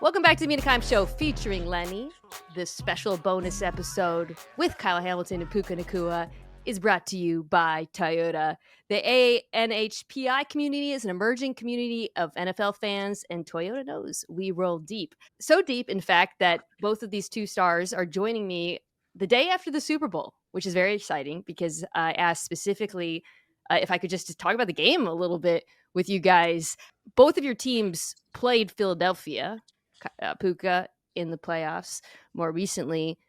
Welcome back to the Mina Kimes Show featuring Lenny. This special bonus episode with Kyle Hamilton and Puka Nacua is brought to you by Toyota. The AANHPI community is an emerging community of NFL fans, and Toyota knows we roll deep. So deep, in fact, that both of these two stars are joining me the day after the Super Bowl, which is very exciting because I asked specifically if I could just talk about the game a little bit with you guys. Both of your teams played Philadelphia, Puka, in the playoffs more recently.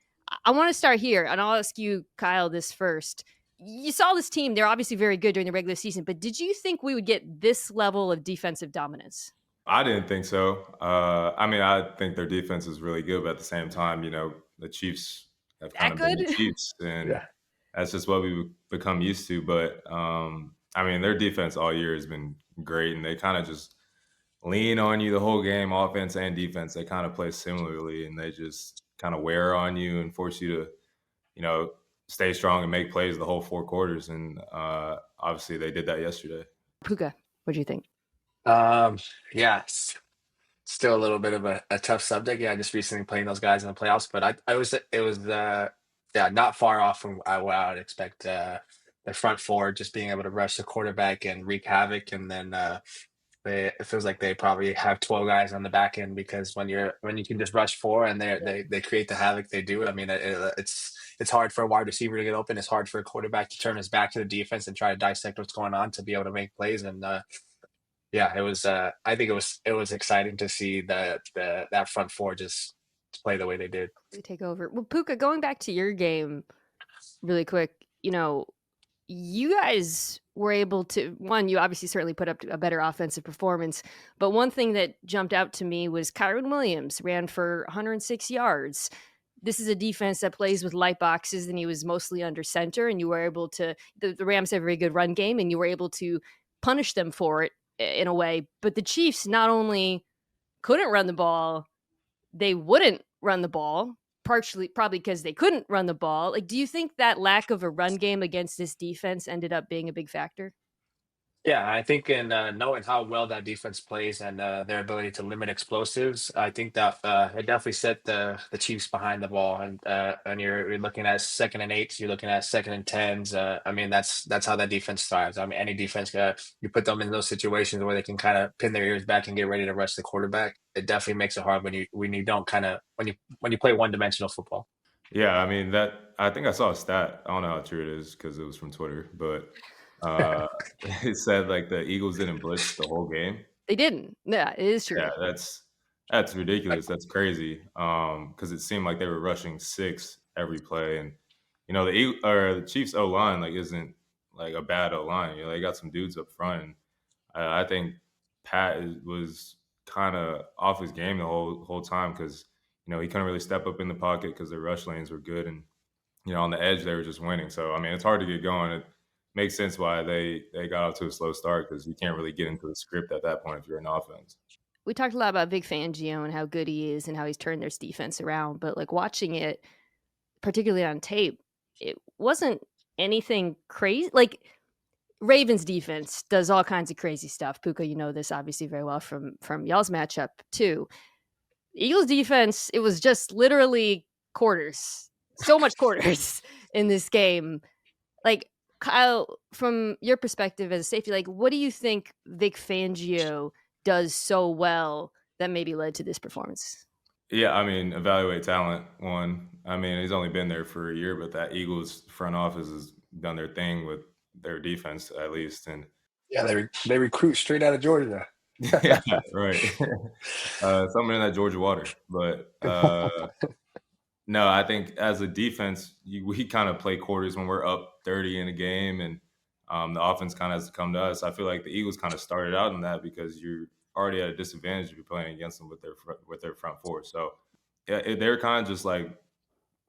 I want to start here, and I'll ask you, Kyle, this first. You saw this team. They're obviously very good during the regular season, but did you think we would get this level of defensive dominance? I didn't think so. I think their defense is really good, but at the same time, the Chiefs have kind That of been good? the Chiefs, and Yeah. that's just what we've become used to. But their defense all year has been great, and they kind of just lean on you the whole game, offense and defense. They kind of play similarly, and they just kind of wear on you and force you to, stay strong and make plays the whole 4 quarters. And obviously, they did that yesterday. Puka, what do you think? Still a little bit of a tough subject. Yeah, just recently playing those guys in the playoffs, but it was not far off from what I would expect. The front four just being able to rush the quarterback and wreak havoc, and then it feels like they probably have 12 guys on the back end, because when you can just rush 4 and they create the havoc they do. I mean, it's hard for a wide receiver to get open. It's hard for a quarterback to turn his back to the defense and try to dissect what's going on to be able to make plays. And it was. I think it was exciting to see that front four just play the way they did. They take over. Well, Puka, going back to your game really quick, you guys were able to, you obviously certainly put up a better offensive performance, but one thing that jumped out to me was Kyron Williams ran for 106 yards. This is a defense that plays with light boxes, and he was mostly under center, and you were able to, the Rams have a very good run game, and you were able to punish them for it in a way. But the Chiefs not only couldn't run the ball, they wouldn't run the ball, partially probably because they couldn't run the ball. Like, do you think that lack of a run game against this defense ended up being a big factor? Yeah, I think in knowing how well that defense plays and their ability to limit explosives, I think that it definitely set the Chiefs behind the ball. And you're looking at 2nd and 8s, you're looking at 2nd and 10s. That's how that defense thrives. I mean, any defense, you put them in those situations where they can kind of pin their ears back and get ready to rush the quarterback. It definitely makes it hard when you don't when you play one-dimensional football. Yeah, I think I saw a stat. I don't know how true it is because it was from Twitter, but it said like the Eagles didn't blitz the whole game. They didn't. Yeah, it is true. Yeah, that's ridiculous. That's crazy. Because it seemed like they were rushing 6 every play, and the Chiefs O line like isn't like a bad O line. They got some dudes up front, and I think Pat was kind of off his game the whole time because he couldn't really step up in the pocket because their rush lanes were good, and on the edge they were just winning. So it's hard to get going. It makes sense why they got off to a slow start, because you can't really get into the script at that point if you're in offense. We talked a lot about Vic Fangio and how good he is and how he's turned their defense around, but like watching it, particularly on tape, it wasn't anything crazy. Like, Ravens defense does all kinds of crazy stuff. Puka, you know this obviously very well from y'all's matchup too. Eagles defense, it was just literally quarters. So much quarters in this game. Like, Kyle, from your perspective as a safety, like, what do you think Vic Fangio does so well that maybe led to this performance? Yeah, evaluate talent, one. He's only been there for a year, but that Eagles front office has done their thing with their defense, at least. And yeah, they recruit straight out of Georgia. yeah, right. Something in that Georgia water. But no, I think as a defense, we kind of play quarters when we're up 30 in a game, and the offense kind of has to come to us. I feel like the Eagles kind of started out in that because you're already at a disadvantage if you're playing against them with their front four. So yeah, they're kind of just like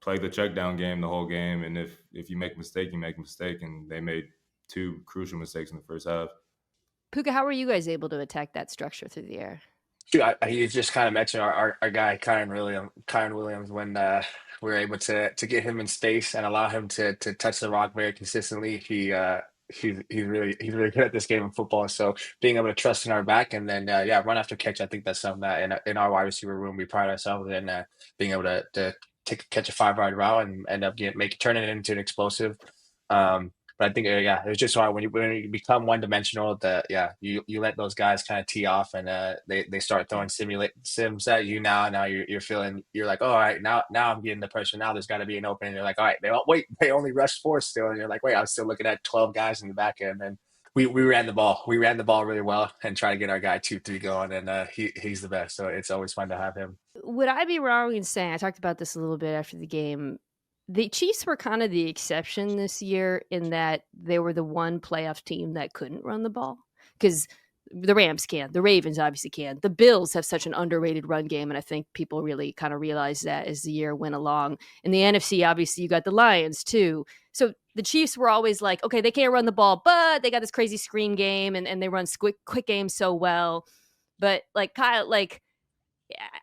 play the check down game the whole game, and if you make a mistake, you make a mistake, and they made 2 crucial mistakes in the first half. Puka, how were you guys able to attack that structure through the air? You just kind of mentioned our guy Kyron Williams, when we were able to get him in space and allow him to touch the rock very consistently. he's really good at this game of football. So being able to trust in our back and then run after catch, I think that's something that in our wide receiver room we pride ourselves in being able to catch a 5 yard route and end up turning it into an explosive. But I think it was just hard when you become one dimensional. That you let those guys kind of tee off and they start throwing sims at you. Now you're feeling you're like, oh, all right, now I'm getting the pressure. Now there's got to be an opening. You're like, all right, they only rushed 4 still, and you're like, wait, I was still looking at 12 guys in the back end. And we ran the ball. We ran the ball really well and try to get our guy 2-3 going. And he's the best. So it's always fun to have him. Would I be wrong in saying, I talked about this a little bit after the game, the Chiefs were kind of the exception this year in that they were the one playoff team that couldn't run the ball? Because the Rams can, the Ravens obviously can. The Bills have such an underrated run game, and I think people really kind of realized that as the year went along. In the NFC, obviously, you got the Lions too. So the Chiefs were always like, okay, they can't run the ball, but they got this crazy screen game, and they run quick games so well. But like Kyle, like,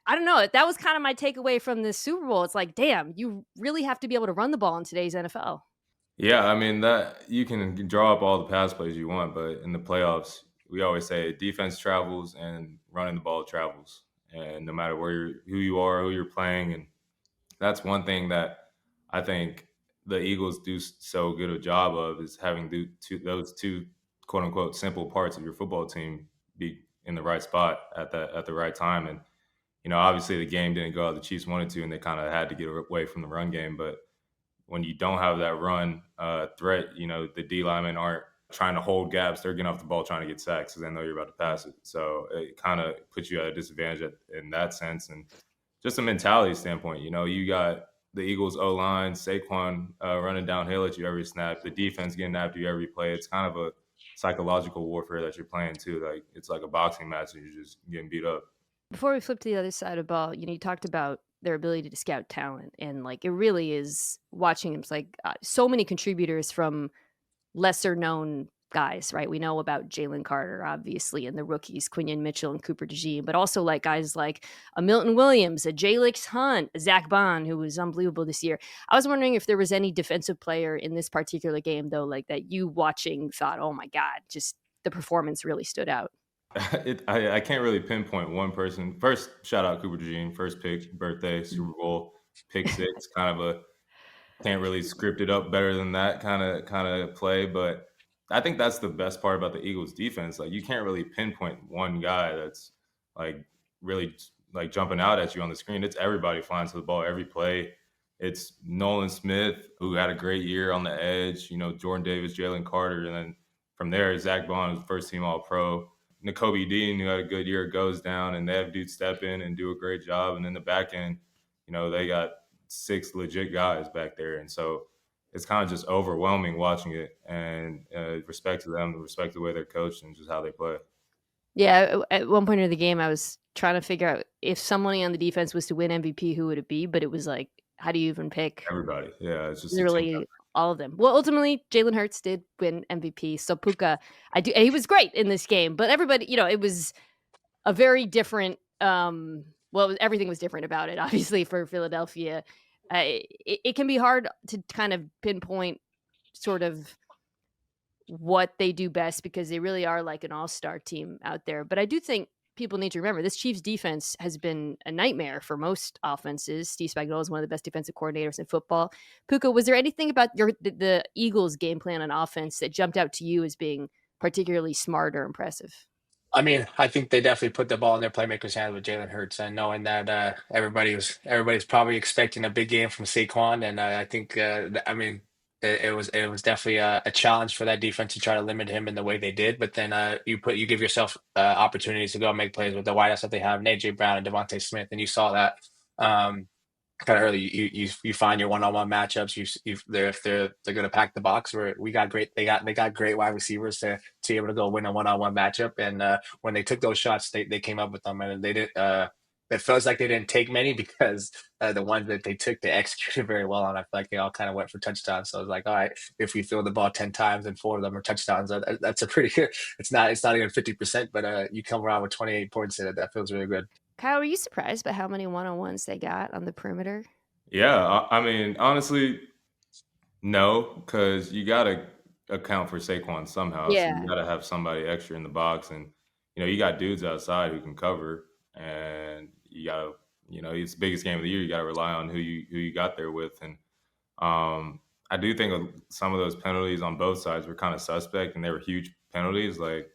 I don't know. That was kind of my takeaway from this Super Bowl. It's like, damn, you really have to be able to run the ball in today's NFL. Yeah, I mean that you can draw up all the pass plays you want, but in the playoffs, we always say defense travels and running the ball travels. And no matter who you are, who you're playing, and that's one thing that I think the Eagles do so good a job of is having those two quote unquote simple parts of your football team be in the right spot at the right time. And obviously the game didn't go out the Chiefs wanted to, and they kind of had to get away from the run game, but when you don't have that run threat, the D linemen aren't trying to hold gaps. They're getting off the ball trying to get sacks because they know you're about to pass it. So it kind of puts you at a disadvantage in that sense. And just a mentality standpoint, you got the Eagles O-line, Saquon running downhill at you every snap, the defense getting after you every play. It's kind of a psychological warfare that you're playing too. Like it's like a boxing match and you're just getting beat up. Before we flip to the other side of the ball, you talked about their ability to scout talent, and like it really is watching them. It's like so many contributors from lesser known guys, right? We know about Jalen Carter, obviously, and the rookies, Quinion Mitchell and Cooper DeJean, but also like guys like a Milton Williams, a Jalix Hunt, a Zach Bond, who was unbelievable this year. I was wondering if there was any defensive player in this particular game, though, like that you watching thought, oh my God, just the performance really stood out. I can't really pinpoint one person. First, shout out Cooper DeJean, first pick, birthday, Super Bowl, pick 6, kind of a can't really script it up better than that kind of play. But I think that's the best part about the Eagles defense. Like you can't really pinpoint one guy that's like really like jumping out at you on the screen. It's everybody flying to the ball every play. It's Nolan Smith, who had a great year on the edge, Jordan Davis, Jalen Carter, and then from there, Zach Bond was first team All-Pro. N'Kobe Dean, who had a good year, goes down, and they have dudes step in and do a great job. And then the back end, they got 6 legit guys back there. And so it's kind of just overwhelming watching it, and respect to them, respect the way they're coached and just how they play. Yeah, at one point in the game, I was trying to figure out if somebody on the defense was to win MVP, who would it be? But it was like, how do you even pick? Everybody. Yeah, it's just literally all of them. Well, ultimately, Jalen Hurts did win MVP. So Puka, he was great in this game. But everybody, it was a very different. Everything was different about it. Obviously, for Philadelphia, it can be hard to kind of pinpoint sort of what they do best because they really are like an all-star team out there. But I do think people need to remember this Chiefs defense has been a nightmare for most offenses. Steve Spagnuolo is one of the best defensive coordinators in football. Puka, was there anything about the Eagles' game plan on offense that jumped out to you as being particularly smart or impressive? I mean, I think they definitely put the ball in their playmakers' hands with Jalen Hurts, and knowing that everybody's probably expecting a big game from Saquon, and I think it was definitely a challenge for that defense to try to limit him in the way they did. But then you give yourself opportunities to go and make plays with the wideouts that they have, and AJ Brown and Devontae Smith, and you saw that. Kind of early, you find your one-on-one matchups. If they're going to pack the box, where we got great, they got great wide receivers to be able to go win a one-on-one matchup. And when they took those shots, they came up with them, and they did. It feels like they didn't take many because the ones that they took, they executed very well on. I feel like they all kind of went for touchdowns. So I was like, all right, if we throw the ball 10 times and 4 of them are touchdowns, that's a pretty good. It's not even 50%, but you come around with 28 points in it. That feels really good. Kyle, were you surprised by how many one-on-ones they got on the perimeter? Yeah, I mean, honestly, no, because you got to account for Saquon somehow. So Yeah. you got to have somebody extra in the box, and you got dudes outside who can cover, and you got to, it's the biggest game of the year. You got to rely on who you got there with, and I do think some of those penalties on both sides were kind of suspect, and they were huge penalties. Like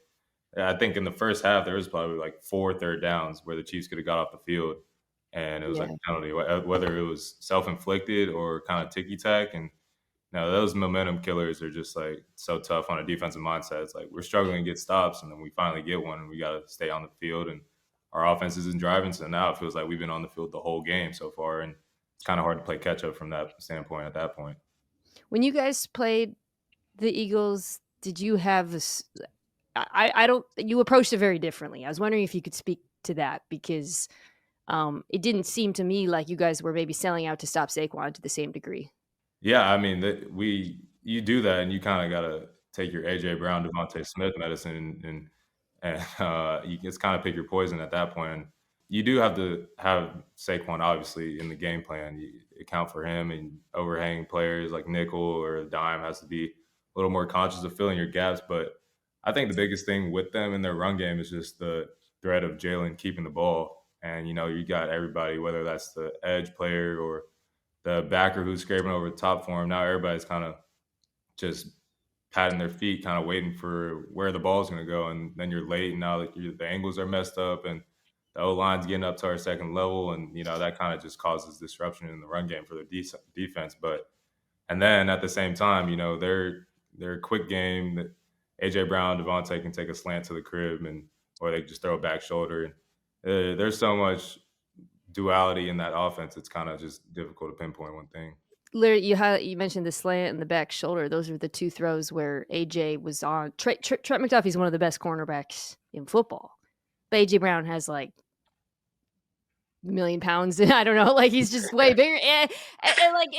I think in the first half there was probably like 4 third downs where the Chiefs could have got off the field, and it was like Yeah. a penalty, whether it was self-inflicted or kind of ticky-tack. And now those momentum killers are just like so tough on a defensive mindset. It's like we're struggling to get stops, and then we finally get one, and we got to stay on the field, and our offense isn't driving. So now it feels like we've been on the field the whole game so far, and it's kind of hard to play catch up from that standpoint at that point. When you guys played the Eagles, did you have this? I don't. You approached it very differently. I was wondering if you could speak to that because it didn't seem to me like you guys were maybe selling out to stop Saquon to the same degree. Yeah, I mean, you do that, and you kind of got to take your AJ Brown, Devontae Smith medicine, and you just kind of pick your poison at that point. And you do have to have Saquon obviously in the game plan. You account for him, and overhanging players like nickel or dime has to be a little more conscious of filling your gaps. But I think the biggest thing with them in their run game is just the threat of Jalen keeping the ball. And you got everybody, whether that's the edge player or the backer who's scraping over the top for him. Now everybody's kind of just patting their feet, kind of waiting for where the ball's going to go. And then you're late, and now the angles are messed up, and the O-line's getting up to our second level. And, that kind of just causes disruption in the run game for the defense. And then at the same time, their quick game that A.J. Brown, Devontae can take a slant to the crib, or they just throw a back shoulder. And there's so much duality in that offense. It's kind of just difficult to pinpoint one thing. Literally, you mentioned the slant and the back shoulder. Those are the two throws where AJ was on. Trent McDuffie's one of the best cornerbacks in football, but AJ Brown has like a million pounds. I don't know, like he's just way bigger. And like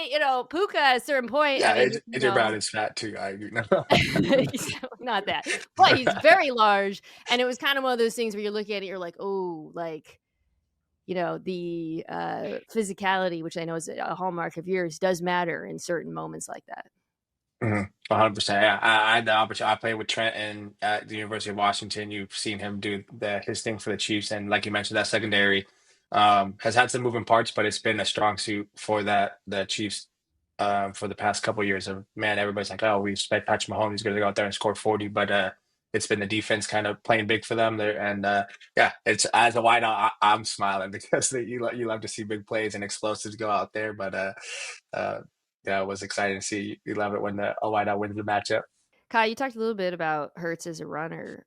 Puka at a certain point. Yeah, I mean, AJ Brown is fat too. I agree. he's not that, but he's very large. And it was kind of one of those things where you look at it, you're like, oh, like. The physicality, which I know is a hallmark of yours, does matter in certain moments like that. 100%. Yeah, I had the opportunity. I played with Trent at the University of Washington. You've seen him do his thing for the Chiefs, and like you mentioned, that secondary has had some moving parts, but it's been a strong suit for the Chiefs for the past couple of years. Man, everybody's like, "Oh, we expect Patrick Mahomes is going to go out there and score 40," but it's been the defense kind of playing big for them there. And yeah, it's as a wideout, I'm smiling because you love to see big plays and explosives go out there, but. Yeah, it was exciting to see. You love it when a wideout wins the matchup. Kai, you talked a little bit about Hurts as a runner.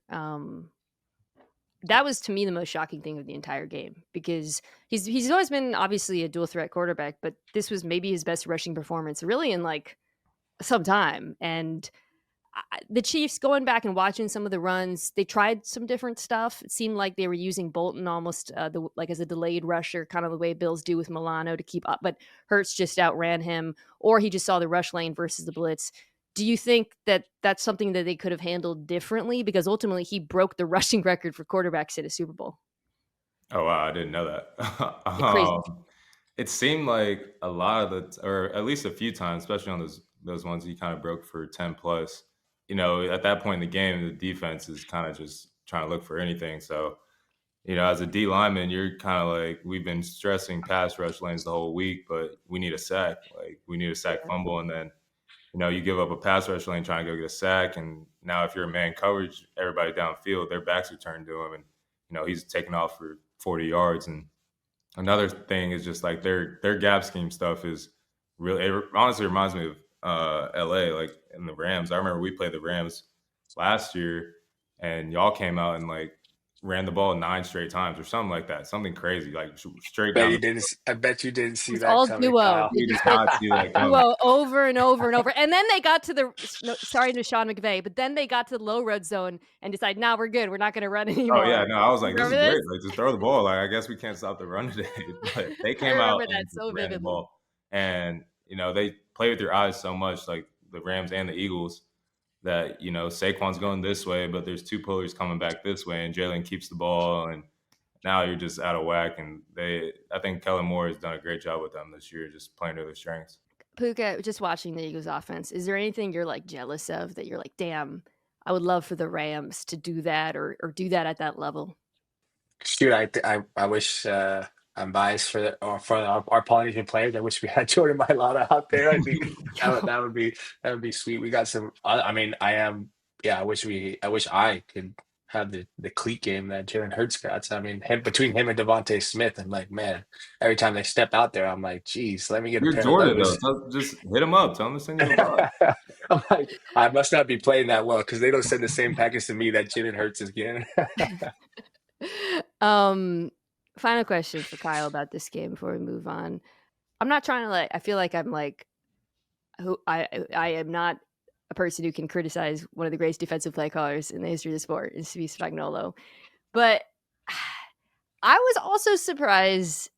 That was to me the most shocking thing of the entire game because he's always been obviously a dual threat quarterback, but this was maybe his best rushing performance really in like some time. And the Chiefs, going back and watching some of the runs, they tried some different stuff. It seemed like they were using Bolton almost like as a delayed rusher, kind of the way Bills do with Milano to keep up. But Hurts just outran him, or he just saw the rush lane versus the blitz. Do you think that that's something that they could have handled differently? Because ultimately he broke the rushing record for quarterbacks in a Super Bowl. Oh, wow. I didn't know that. Crazy. It seemed like a lot of or at least a few times, especially on those ones he kind of broke for 10 plus. At that point in the game, the defense is kind of just trying to look for anything. So, as a D lineman, you're kind of like, we've been stressing pass rush lanes the whole week, but we need a sack. Like, we need a sack fumble. And then, you give up a pass rush lane trying to go get a sack. And now if you're a man coverage, everybody downfield, their backs are turned to him. And, he's taking off for 40 yards. And another thing is just like their gap scheme stuff is really, it honestly reminds me of LA, like in the Rams. I remember we played the Rams last year and y'all came out and like ran the ball 9 straight times or something like that. Something crazy, like straight down. I bet you didn't see It's that all coming, duo. Kyle. You did not see that coming. Duo over and over and over. And then they got to sorry to Sean McVay, but then they got to the low red zone and decided, nah, we're good. We're not going to run anymore. Oh, yeah. No, I was like, Remember this is this? great. Like, just throw the ball. Like, I guess we can't stop the run today. But they came out and so ran the vividly. ball. And, they play with your eyes so much, like the Rams and the Eagles, that, Saquon's going this way, but there's 2 pullers coming back this way, and Jalen keeps the ball, and now you're just out of whack. And I think Kellen Moore has done a great job with them this year, just playing to their strengths. Puka, just watching the Eagles offense, is there anything you're like jealous of that you're like, damn, I would love for the Rams to do that or do that at that level? Shoot, I wish I'm biased for for our Polynesian players. I wish we had Jordan Mailata out there. I think that would be sweet. We got some. I mean, I am. Yeah, I wish I could have the cleat game that Jalen Hurts got. I mean, between him and Devontae Smith, I'm like, man, every time they step out there, I'm like, geez, let me get a You're pair of Jordan though. those. Just hit him up. Tell him to send you the ball. I'm like, I must not be playing that well because they don't send the same package to me that Jalen Hurts is getting. um, Final question for Kyle about this game before we move on. I'm not trying to I feel like I'm like who I am not a person who can criticize one of the greatest defensive play callers in the history of the sport, is Steve Spagnuolo. But I was also surprised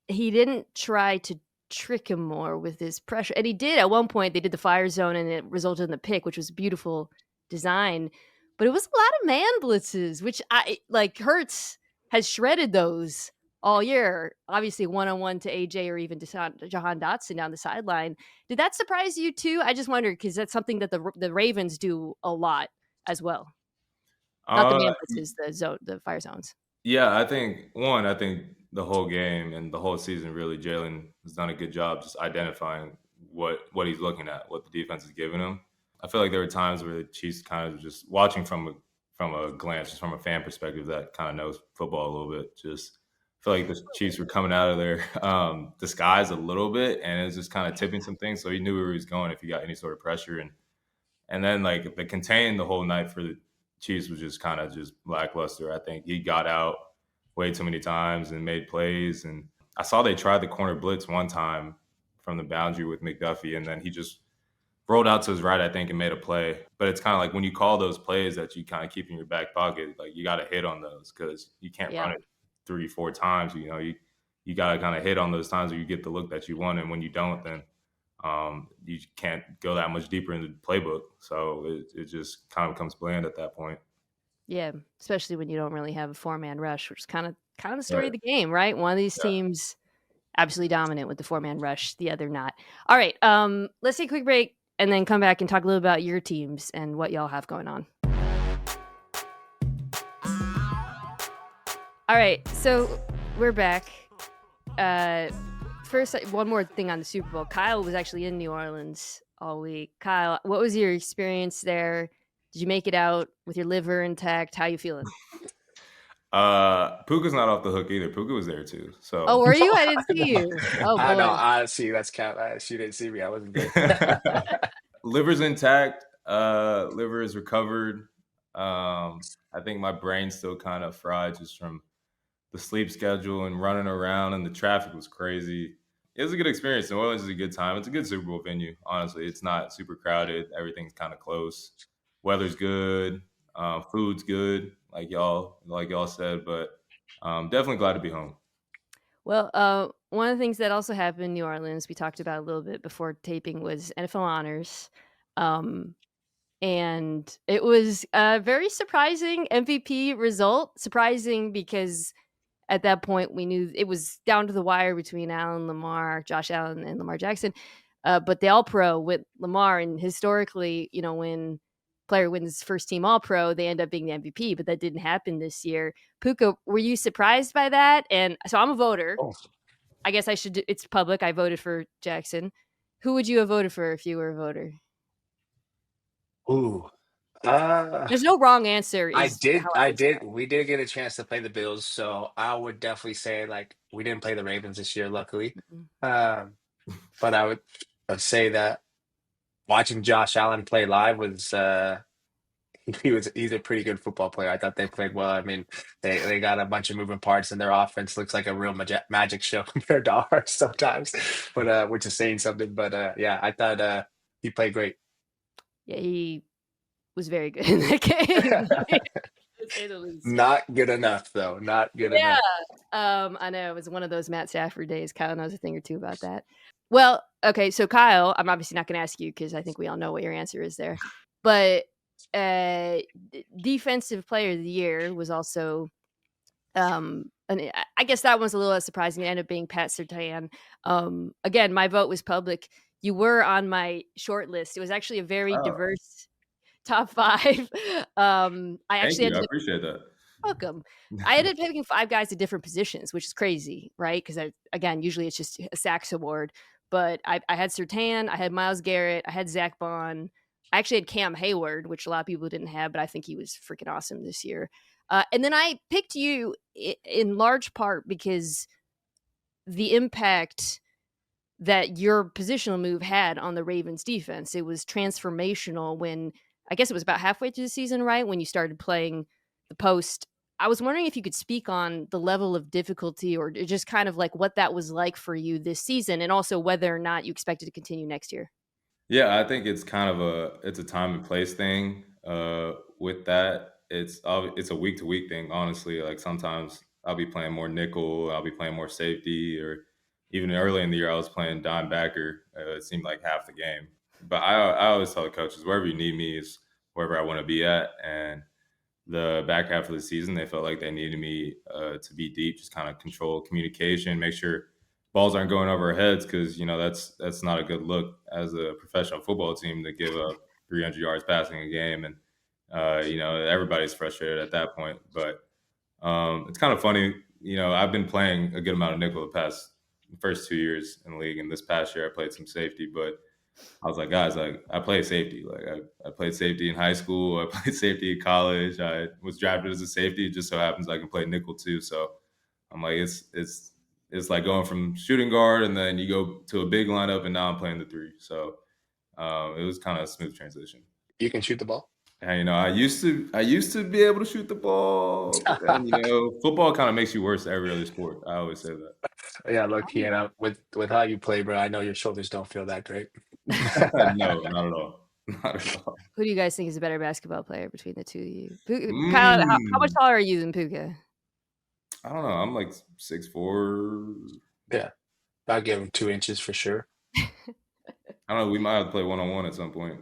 he didn't try to trick him more with his pressure. And he did at one point. They did the fire zone and it resulted in the pick, which was a beautiful design. But it was a lot of man blitzes, which I like. Hurts has shredded those all year. Obviously, one-on-one to AJ or even to Jahan Dotson down the sideline. Did that surprise you too? I just wondered because that's something that the Ravens do a lot as well. Not the man blitzes, the fire zones. Yeah, I think the whole game and the whole season, really, Jalen has done a good job just identifying what he's looking at, what the defense is giving him. I feel like there were times where the Chiefs kind of just watching from a glance, just from a fan perspective that kind of knows football a little bit. Just feel like the Chiefs were coming out of their disguise a little bit, and it was just kind of tipping some things. So he knew where he was going if he got any sort of pressure, and then like the contain the whole night for the Chiefs was just kind of just lackluster. I think he got out way too many times and made plays. And I saw they tried the corner blitz one time from the boundary with McDuffie, and then he just rolled out to his right, I think, and made a play. But it's kind of like when you call those plays that you kind of keep in your back pocket, like you got to hit on those because you can't run it 3-4 times. You know, you got to kind of hit on those times where you get the look that you want, and when you don't, then you can't go that much deeper into the playbook. So it just kind of becomes bland at that point. Yeah, especially when you don't really have a 4-man rush, which is kind of the story of the game, right? One of these teams absolutely dominant with the 4-man rush, the other not. All right, let's take a quick break and then come back and talk a little about your teams and what y'all have going on. All right, so we're back. First, one more thing on the Super Bowl. Kyle was actually in New Orleans all week. Kyle, what was your experience there? Did you make it out with your liver intact? How you feeling? Puka's not off the hook either. Puka was there too. So. Oh, were you? I didn't see you. Oh, boy. I know. I see. That's cap. She didn't see me. I wasn't there. Liver's intact. Liver is recovered. I think my brain's still kind of fried just from the sleep schedule and running around, and the traffic was crazy. It was a good experience. New Orleans is a good time. It's a good Super Bowl venue, honestly. It's not super crowded. Everything's kind of close. Weather's good. Food's good, like y'all said. But definitely glad to be home. Well, one of the things that also happened in New Orleans, we talked about a little bit before taping, was NFL honors. And it was a very surprising MVP result. Surprising because at that point we knew it was down to the wire between Josh Allen and Lamar Jackson. But the All-Pro with Lamar, and historically, you know, when player wins first team All-Pro, they end up being the MVP, but that didn't happen this year. Puka, were you surprised by that? And so I'm a voter. Oh. I guess I should, it's public. I voted for Jackson. Who would you have voted for if you were a voter? Ooh. There's no wrong answer. I did. We did get a chance to play the Bills, so I would definitely say like we didn't play the Ravens this year, luckily. But I would say that watching Josh Allen play live was he's a pretty good football player. I thought they played well. I mean, they got a bunch of moving parts, and their offense looks like a real magic show compared to ours sometimes. But which is saying something. But yeah, I thought he played great. Yeah, he was very good in that game. Not good enough, though. Not good enough. I know it was one of those Matt Stafford days. Kyle knows a thing or two about that. Well, okay, so Kyle, I'm obviously not going to ask you because I think we all know what your answer is there. But defensive player of the year was also, and I guess that one's a little less surprising. It ended up being Pat Surtain. Again, my vote was public. you were on my short list. It was actually a very Oh, diverse top 5. I thank actually you. I ended up appreciate that. welcome. I ended up picking 5 guys at different positions, which is crazy, right? Because again, usually it's just a sacks award. But I had Surtain, I had Myles Garrett, I had Zach Bond. I actually had Cam Hayward, which a lot of people didn't have, but I think he was freaking awesome this year. And then I picked you in large part because the impact that your positional move had on the Ravens defense. It was transformational when I guess it was about halfway through the season, right? When you started playing the post. I was wondering if you could speak on the level of difficulty or just kind of like what that was like for you this season and also whether or not you expect it to continue next year. Yeah, I think it's kind of it's a time and place thing. With that, it's a week to week thing. Honestly, like sometimes I'll be playing more nickel, I'll be playing more safety, or even early in the year I was playing dime backer. It seemed like half the game. But I always tell the coaches wherever you need me is wherever I want to be at. And the back half of the season, they felt like they needed me to be deep, just kind of control communication, make sure balls aren't going over our heads because that's not a good look as a professional football team to give up 300 yards passing a game, and everybody's frustrated at that point. But it's kind of funny. I've been playing a good amount of nickel the first 2 years in the league, and this past year I played some safety, but I was like, guys, like I played safety. Like I played safety in high school. I played safety in college. I was drafted as a safety. It just so happens I can play nickel too. So I'm like, it's like going from shooting guard and then you go to a big lineup and now I'm playing the 3. So it was kind of a smooth transition. You can shoot the ball. And I used to be able to shoot the ball, but then football kind of makes you worse at every other sport. I always say that. Yeah, low key, and with how you play, bro, I know your shoulders don't feel that great. No, not at all. Not at all. Who do you guys think is a better basketball player between the two of you? Kyle, how much taller are you than Puka? I don't know. I'm like 6'4". Yeah, I'll give him 2 inches for sure. I don't know. We might have to play one-on-one at some point.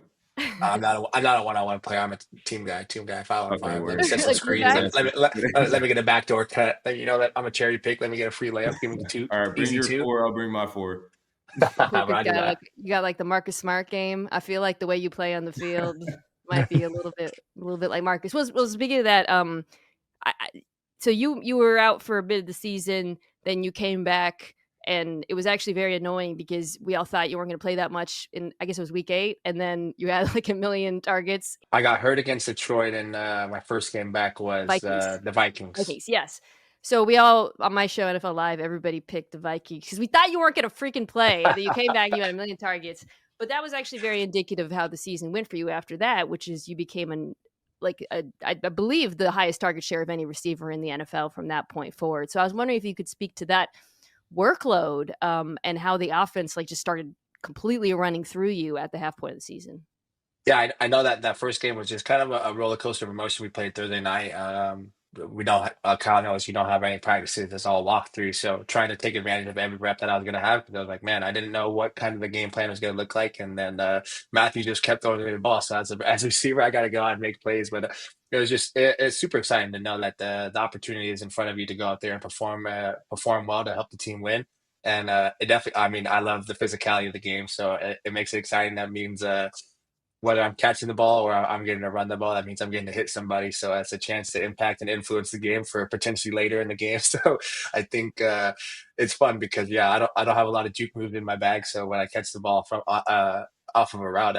I'm not a one-on-one player. I'm a team guy. Team guy. 5-on-5. Let me set some Like screens. guys? Let me get a backdoor cut. That I'm a cherry pick. Let me get a free layup. Give me the 2. All right, bring Easy your 2. 4. I'll bring my 4. Roger that. You got like the Marcus Smart game. I feel like the way you play on the field might be a little bit like Marcus. Well, speaking of that, so you were out for a bit of the season, then you came back, and it was actually very annoying because we all thought you weren't going to play that much in, I guess it was week 8, and then you had like 1 million targets. I got hurt against Detroit, and my first game back was the Vikings. Vikings, yes. So we all, on my show, NFL Live, everybody picked the Vikings because we thought you weren't going to freaking play. And then you came back and you had 1 million targets. But that was actually very indicative of how the season went for you after that, which is you became I believe the highest target share of any receiver in the NFL from that point forward. So I was wondering if you could speak to that workload and how the offense just started completely running through you at the half point of the season. Yeah, I know that first game was just kind of a roller coaster of emotion. We played Thursday night. We don't. Kyle knows you don't have any practices. It's all walkthrough. So trying to take advantage of every rep that I was going to have. Because I was like, man, I didn't know what kind of the game plan was going to look like. And then Matthew just kept throwing me the ball. So as a receiver, I got to go out and make plays. But it was just it's super exciting to know that the opportunity is in front of you to go out there and perform well to help the team win. And it definitely. I mean, I love the physicality of the game. So it makes it exciting. That means. Whether I'm catching the ball or I'm getting to run the ball, that means I'm getting to hit somebody. So that's a chance to impact and influence the game for potentially later in the game. So I think it's fun because I don't have a lot of juke moves in my bag. So when I catch the ball from off of a route,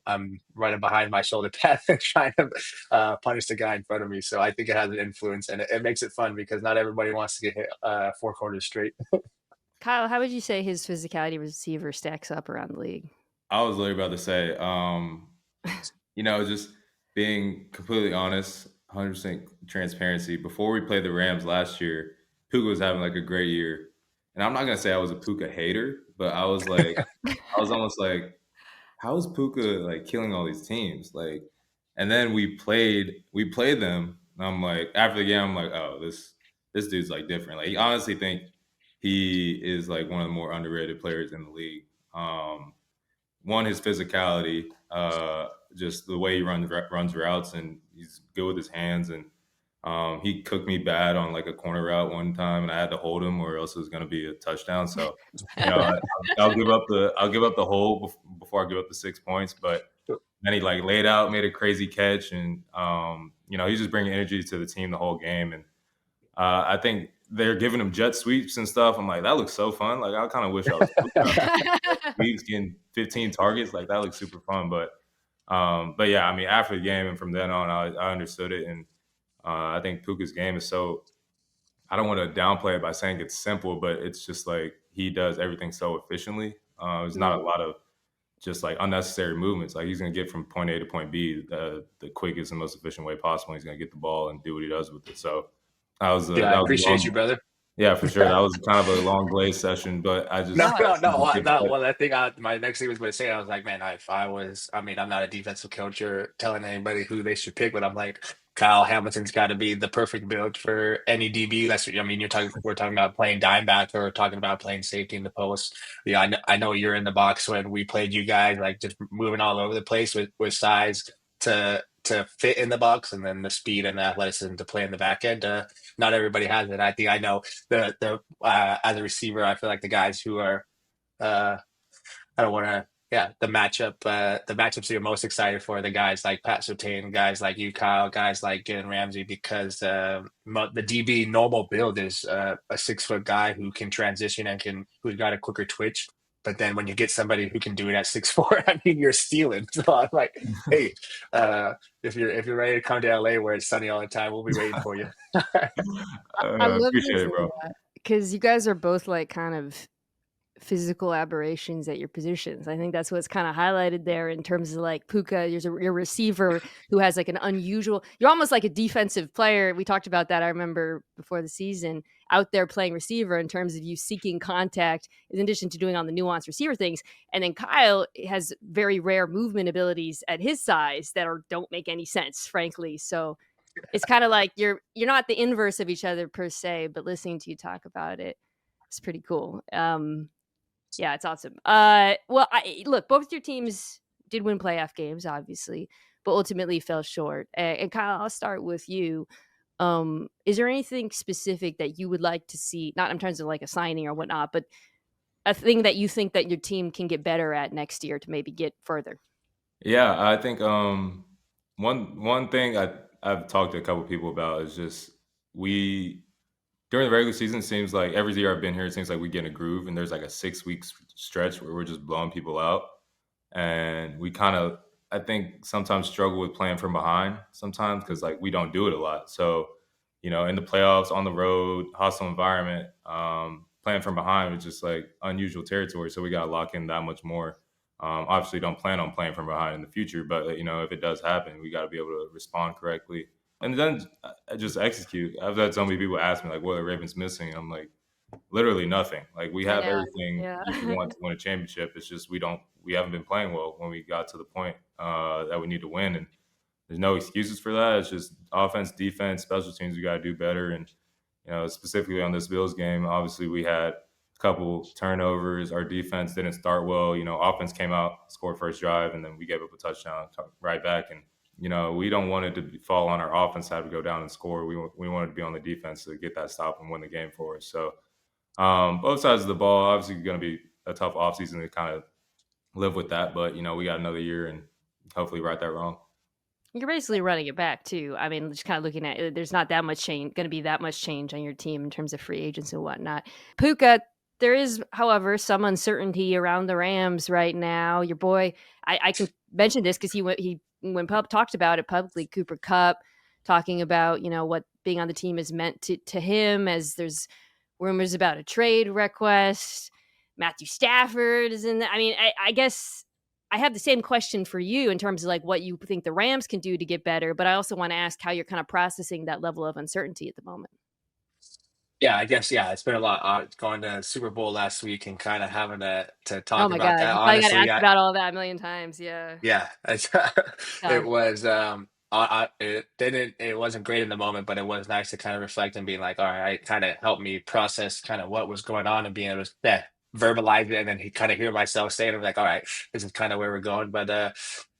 I'm running behind my shoulder pad and trying to punish the guy in front of me. So I think it has an influence and it makes it fun because not everybody wants to get hit 4 quarters straight. Kyle, how would you say his physicality receiver stacks up around the league? I was literally about to say, just being completely honest, 100% transparency. Before we played the Rams last year, Puka was having like a great year. And I'm not going to say I was a Puka hater, but I was like, I was almost like, how is Puka like killing all these teams? Like, and then we played them. And I'm like, after the game, I'm like, oh, this dude's like different. Like, I honestly think he is like one of the more underrated players in the league. One, his physicality, just the way he runs routes, and he's good with his hands. And He cooked me bad on like a corner route one time, and I had to hold him, or else it was going to be a touchdown. So, I'll give up the hole before I give up the 6 points. But then he like laid out, made a crazy catch, and he's just bringing energy to the team the whole game. And I think they're giving him jet sweeps and stuff. I'm like, that looks so fun. Like I kind of wish I was sweeps getting 15 targets. Like that looks super fun. But yeah, I mean, after the game and from then on, I understood it. And I think Puka's game is so, I don't want to downplay it by saying it's simple, but it's just like he does everything so efficiently. There's not a lot of just like unnecessary movements. Like he's going to get from point A to point B the quickest and most efficient way possible. He's going to get the ball and do what he does with it. So that was Yeah, I that was a appreciate long, you, brother. yeah, for sure. That was kind of a long Blaze session, but I No, just no, no. Not one. I think my next thing was going to say, I was like, man, if I was, I mean, I'm not a defensive coach or telling anybody who they should pick, but I'm like, Kyle Hamilton's got to be the perfect build for any DB. I mean, we're talking about playing dime back or talking about playing safety in the post. Yeah, I know you're in the box when we played you guys, like just moving all over the place with size to fit in the box, and then the speed and the athleticism to play in the back end. Not everybody has it. I think I know the as a receiver, I feel like the guys who are uh, I don't want to. Yeah, the matchups you're most excited for, the guys like Pat Surtain, guys like you, Kyle, guys like Glenn Ramsey, because the DB normal build is a 6 foot guy who can transition and who's got a quicker twitch. But then when you get somebody who can do it at 6'4", I mean, you're stealing. So I'm like, hey, if you're ready to come to LA where it's sunny all the time, we'll be waiting for you. I love appreciate this it, bro. because you guys are both like kind of physical aberrations at your positions. I think that's what's kind of highlighted there in terms of like Puka, your receiver who has like an unusual, you're almost like a defensive player. We talked about that, I remember before the season, out there playing receiver in terms of you seeking contact in addition to doing all the nuanced receiver things. And then Kyle has very rare movement abilities at his size that don't make any sense, frankly. So it's kind of like you're not the inverse of each other per se, but listening to you talk about it, it's pretty cool. Yeah, it's awesome. Well, look, both your teams did win playoff games, obviously, but ultimately fell short. And Kyle, I'll start with you. Is there anything specific that you would like to see, not in terms of like a signing or whatnot, but a thing that you think that your team can get better at next year to maybe get further? Yeah, I think one thing I've talked to a couple people about is just we during the regular season, it seems like every year I've been here, it seems like we get in a groove, and there's like a 6 week stretch where we're just blowing people out, and we kind of I think sometimes struggle with playing from behind sometimes because like we don't do it a lot. So in the playoffs, on the road, hostile environment, playing from behind was just like unusual territory. So we got to lock in that much more. Obviously, don't plan on playing from behind in the future, but if it does happen, we got to be able to respond correctly and then just execute. I've had so many people ask me like, "What are Ravens missing?" And I'm like, literally nothing. Like we I have know. everything Yeah. you could want to win a championship. It's just we haven't been playing well when we got to the point that we need to win, and there's no excuses for that. It's just offense, defense, special teams. We got to do better, and specifically on this Bills game, obviously we had a couple turnovers. Our defense didn't start well. Offense came out, scored first drive, and then we gave up a touchdown right back. And we don't want it to fall on our offense to have to go down and score. We wanted to be on the defense to get that stop and win the game for us. So both sides of the ball, obviously, going to be a tough offseason to kind of live with that. But we got another year and hopefully right that wrong. You're basically running it back too. I mean, just kind of looking at it, there's not that much change, going to be that much change on your team in terms of free agents and whatnot. Puka, there is, however, some uncertainty around the Rams right now. Your boy, I can mention this because when Pub talked about it publicly, Cooper Kupp talking about what being on the team is meant to him, as there's rumors about a trade request. Matthew Stafford is in the, I mean, I guess I have the same question for you in terms of like what you think the Rams can do to get better, but I also want to ask how you're kind of processing that level of uncertainty at the moment. Yeah, I guess, yeah, it's been a lot. Going to Super Bowl last week and kind of having to Oh talk my about God. that. You probably got Honestly, asked about all that a million times. Yeah. yeah, it Tough. was. It wasn't great in the moment, but it was nice to kind of reflect and be like, all right, it kind of helped me process kind of what was going on and being able to verbalize it, and then kind of hear myself saying, I'm like, all right, this is kind of where we're going. But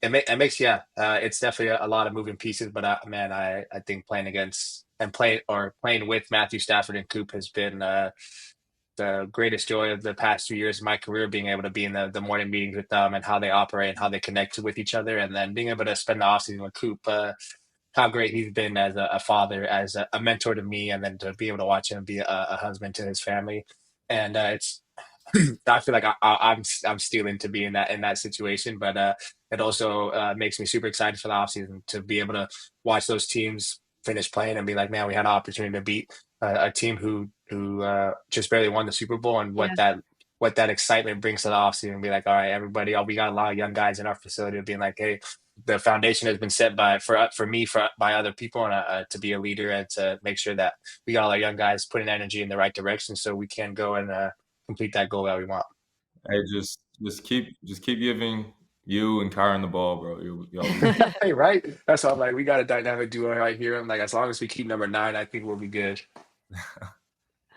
it makes, yeah, it's definitely a lot of moving pieces. But man, I think playing against and playing with Matthew Stafford and Coop has been the greatest joy of the past 2 years of my career, being able to be in the morning meetings with them and how they operate and how they connect with each other. And then being able to spend the offseason with Coop, how great he's been as a father, as a mentor to me, and then to be able to watch him be a husband to his family. And it's I feel like I'm stealing to be in that situation, but it also makes me super excited for the offseason to be able to watch those teams finish playing and be like, man, we had an opportunity to beat a team who just barely won the Super Bowl, and Yeah. what that excitement brings to the offseason, and be like, all right, everybody, we got a lot of young guys in our facility being like, hey, the foundation has been set by other people, and to be a leader and to make sure that we got all our young guys putting energy in the right direction so we can go and complete that goal that we want. Hey, just keep giving you and Kyron the ball, bro. Y'all Hey, right? That's why I'm like, we got a dynamic duo right here. I'm like, as long as we keep number 9, I think we'll be good.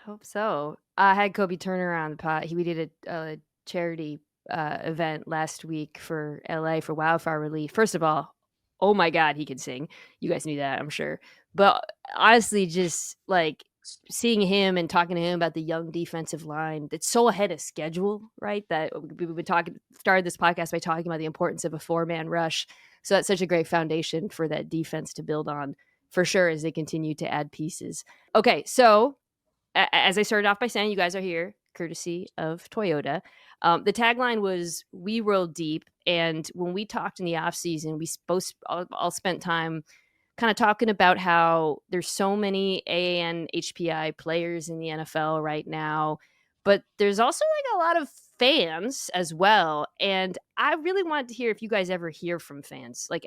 Hope so. I had Kobe Turner on the pod. We did a charity event last week for LA for wildfire relief. First of all, oh my God, he can sing. You guys knew that, I'm sure. But honestly, just like seeing him and talking to him about the young defensive line that's so ahead of schedule, right? That we've been started this podcast by talking about the importance of a 4-man rush. So that's such a great foundation for that defense to build on for sure as they continue to add pieces. Okay, so as I started off by saying, you guys are here courtesy of Toyota. The tagline was "We roll deep," and when we talked in the off season, we both all spent time kind of talking about how there's so many AANHPI players in the NFL right now, but there's also like a lot of fans as well. And I really wanted to hear if you guys ever hear from fans, like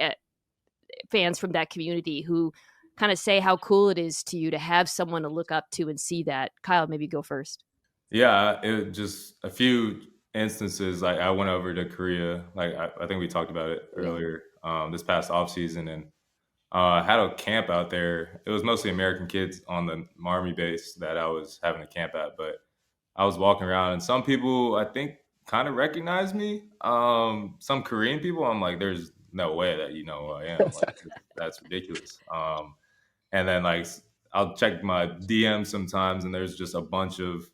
fans from that community who kind of say how cool it is to you to have someone to look up to and see that. Kyle, maybe go first. Yeah, it just a few instances. Like I went over to Korea. Like I think we talked about it earlier. This past off season, and had a camp out there. It was mostly American kids on the Army base that I was having a camp at. But I was walking around, and some people I think kind of recognized me. Some Korean people, I'm like, there's no way that you know who I am. Like that's ridiculous. And then like I'll check my DM sometimes, and there's just a bunch of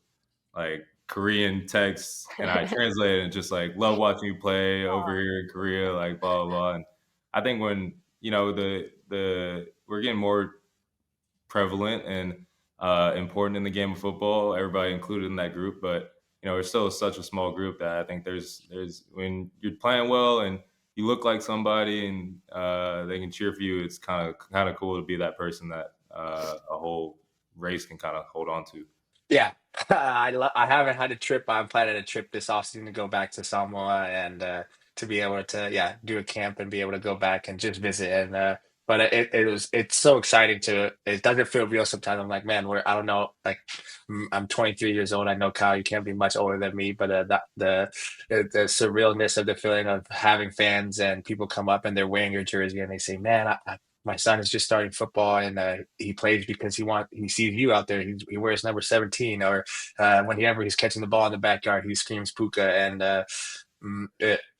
like Korean texts, and I translate it and just like love watching you play over here in Korea, like blah blah blah. And I think when the we're getting more prevalent and important in the game of football, everybody included in that group, but it's still such a small group that I think there's when you're playing well and you look like somebody and they can cheer for you, it's kind of cool to be that person that a whole race can kind of hold on to. Yeah, I haven't had a trip. I'm planning a trip this offseason to go back to Samoa and to be able to do a camp and be able to go back and just visit. And but it's so exciting it doesn't feel real sometimes. I'm like, man, I don't know, like I'm 23 years old. I know, Kyle, you can't be much older than me, but the surrealness of the feeling of having fans and people come up and they're wearing your jersey and they say, man, my son is just starting football and he plays because he sees you out there. He wears number 17, or whenever he's catching the ball in the backyard, he screams Puka. And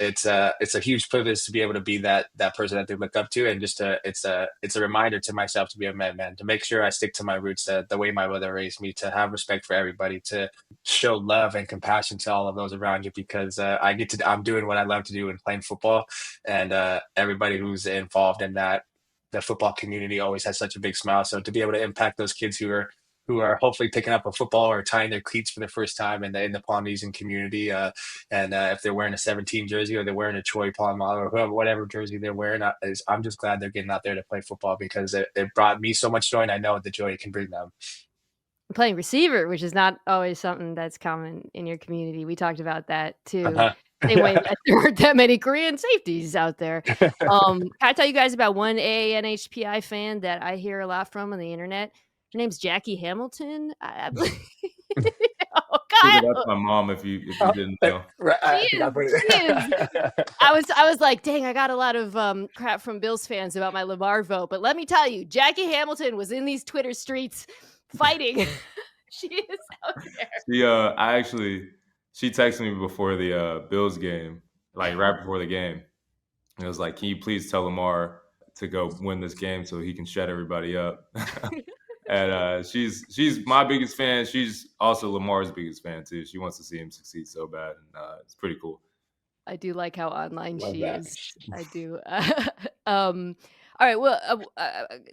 it's a huge privilege to be able to be that person that they look up to, and just it's a reminder to myself to be a man, to make sure I stick to my roots, the way my mother raised me, to have respect for everybody, to show love and compassion to all of those around you, because I'm doing what I love to do in playing football, and everybody who's involved in that. The football community always has such a big smile. So to be able to impact those kids who are hopefully picking up a football or tying their cleats for the first time in the Polynesian community, and if they're wearing a 17 jersey or they're wearing a Troy Polamalu or whatever jersey they're wearing, I'm just glad they're getting out there to play football, because it brought me so much joy, and I know the joy it can bring them. Playing receiver, which is not always something that's common in your community. We talked about that too. Same way that there weren't that many Korean safeties out there. Can I tell you guys about one AANHPI fan that I hear a lot from on the internet? Her name's Jackie Hamilton. That's my mom. If you didn't know, she is. I was like, dang, I got a lot of crap from Bills fans about my Lamar vote, but let me tell you, Jackie Hamilton was in these Twitter streets fighting. She is out there. She texted me before the Bills game, like right before the game. And it was like, can you please tell Lamar to go win this game so he can shut everybody up? And she's my biggest fan. She's also Lamar's biggest fan too. She wants to see him succeed so bad, and it's pretty cool. I do like how online Love she that. is. I do. All right. Well,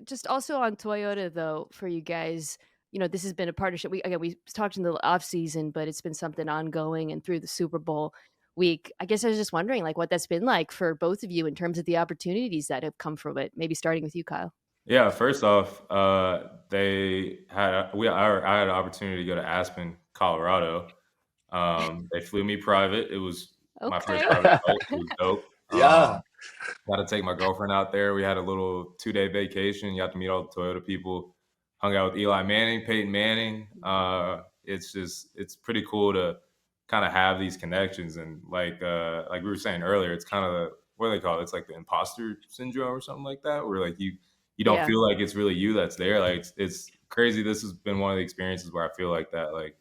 just also on Toyota though, for you guys, this has been a partnership. We talked in the off season, but it's been something ongoing and through the Super Bowl week. I guess I was just wondering, like, what that's been like for both of you in terms of the opportunities that have come from it. Maybe starting with you, Kyle. Yeah, first off, I had an opportunity to go to Aspen, Colorado. They flew me private. It was my first Okay. private flight. It was dope. Yeah. Got to take my girlfriend out there. We had a little 2-day vacation. You got to meet all the Toyota people. Hung out with Eli Manning, Peyton Manning. It's pretty cool to kind of have these connections, and like we were saying earlier, it's kind of what do they call it? It's like the imposter syndrome or something like that, where like you don't Yeah. feel like it's really you that's there. Like it's crazy. This has been one of the experiences where I feel like that, like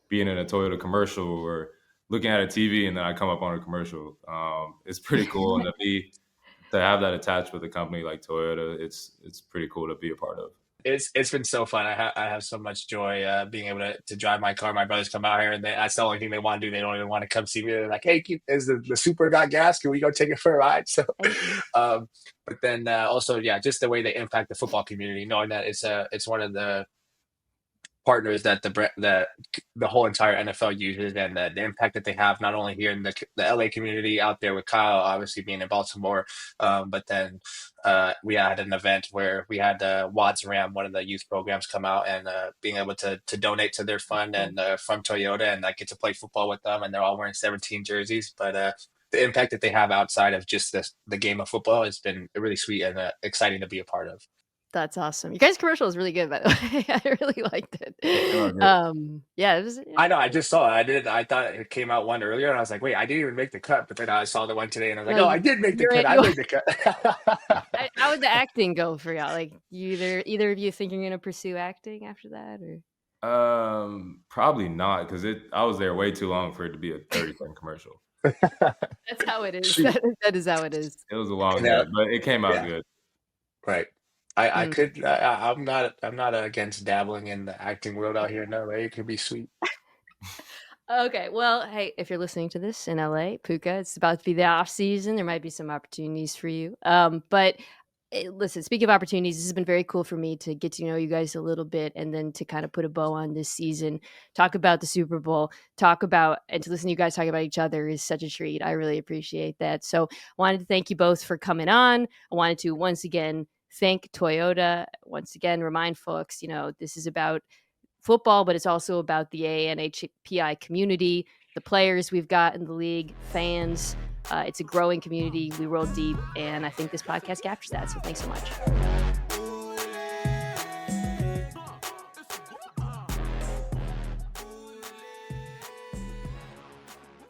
being in a Toyota commercial or looking at a TV and then I come up on a commercial. It's pretty cool, and to have that attached with a company like Toyota, it's pretty cool to be a part of. It's been so fun. I have so much joy being able to drive my car. My brothers come out here, and that's the only thing they want to do. They don't even want to come see me. They're like, "Hey, is the Super got gas? Can we go take it for a ride?" So, but then also, yeah, just the way they impact the football community, knowing that it's one of the partners that the whole entire NFL uses, and the impact that they have not only here in the LA community out there with Kyle, obviously being in Baltimore, but then we had an event where we had Watts Ram, one of the youth programs, come out and being able to donate to their fund and from Toyota, and I get to play football with them, and they're all wearing 17 jerseys. But the impact that they have outside of just the game of football has been really sweet and exciting to be a part of. That's awesome. You guys' commercial is really good, by the way. I really liked it. Yeah, it was. I know. I just saw it. I thought it came out one earlier, and I was like, "Wait, I didn't even make the cut." But then I saw the one today, and I was like, No, "Oh, I did make the you're cut. right, I you made the cut." How would the acting go for y'all? Like, either of you think you're gonna pursue acting after that, or? Probably not, because I was there way too long for it to be a 30-second commercial. That's how it is. That is how it is. It was a long Yeah. day, but it came out Yeah. good. Right. I could. I'm not against dabbling in the acting world out here in LA. It could be sweet. Okay, well, hey, if you're listening to this in LA, Puka, it's about to be the off season. There might be some opportunities for you. But listen, speaking of opportunities, this has been very cool for me to get to know you guys a little bit, and then to kind of put a bow on this season, talk about the Super Bowl, and to listen to you guys talk about each other is such a treat. I really appreciate that. So I wanted to thank you both for coming on. I wanted to once again thank Toyota. Once again, remind folks, this is about football, but it's also about the AANHPI community, the players we've got in the league, fans. It's a growing community. We roll deep, and I think this podcast captures that. So thanks so much.